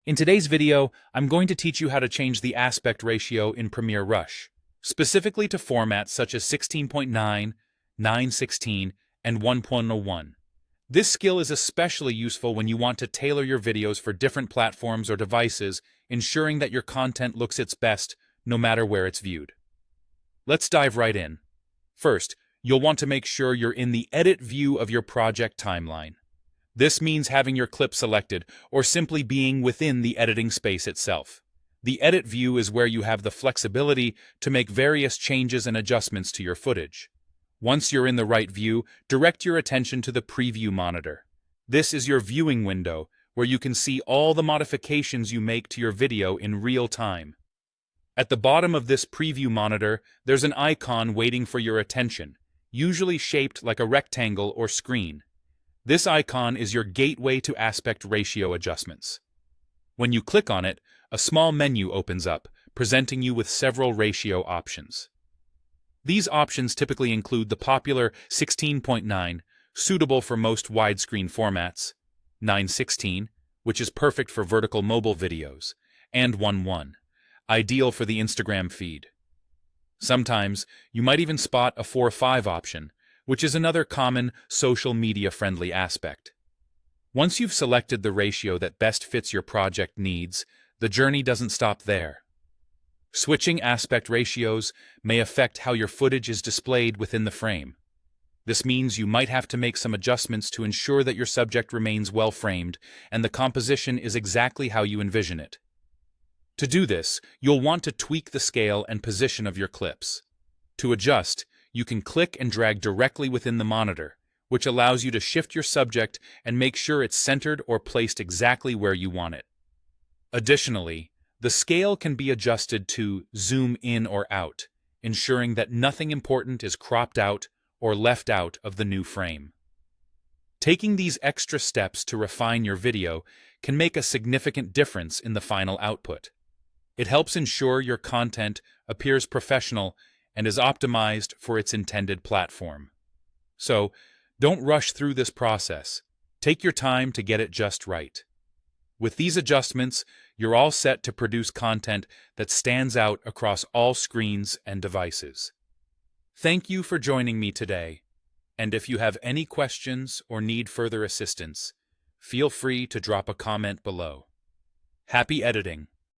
In today's video, I'm going to teach you how to change the aspect ratio in Premiere Rush, specifically to formats such as 16.9, 9:16, and 1.01. This skill is especially useful when you want to tailor your videos for different platforms or devices, ensuring that your content looks its best no matter where it's viewed. Let's dive right in. First, you'll want to make sure you're in the edit view of your project timeline. This means having your clip selected or simply being within the editing space itself. The edit view is where you have the flexibility to make various changes and adjustments to your footage. Once you're in the right view, direct your attention to the preview monitor. This is your viewing window where you can see all the modifications you make to your video in real time. At the bottom of this preview monitor, there's an icon waiting for your attention, usually shaped like a rectangle or screen. This icon is your gateway to aspect ratio adjustments. When you click on it, a small menu opens up, presenting you with several ratio options. These options typically include the popular 16.9, suitable for most widescreen formats, 9:16, which is perfect for vertical mobile videos, and 1:1, ideal for the Instagram feed. Sometimes, you might even spot a 4:5 option, which is another common social media-friendly aspect. Once you've selected the ratio that best fits your project needs, the journey doesn't stop there. Switching aspect ratios may affect how your footage is displayed within the frame. This means you might have to make some adjustments to ensure that your subject remains well-framed and the composition is exactly how you envision it. To do this, you'll want to tweak the scale and position of your clips. To adjust, you can click and drag directly within the monitor, which allows you to shift your subject and make sure it's centered or placed exactly where you want it. Additionally, the scale can be adjusted to zoom in or out, ensuring that nothing important is cropped out or left out of the new frame. Taking these extra steps to refine your video can make a significant difference in the final output. It helps ensure your content appears professional and is optimized for its intended platform. So, don't rush through this process. Take your time to get it just right. With these adjustments, you're all set to produce content that stands out across all screens and devices. Thank you for joining me today, and if you have any questions or need further assistance, feel free to drop a comment below. Happy editing!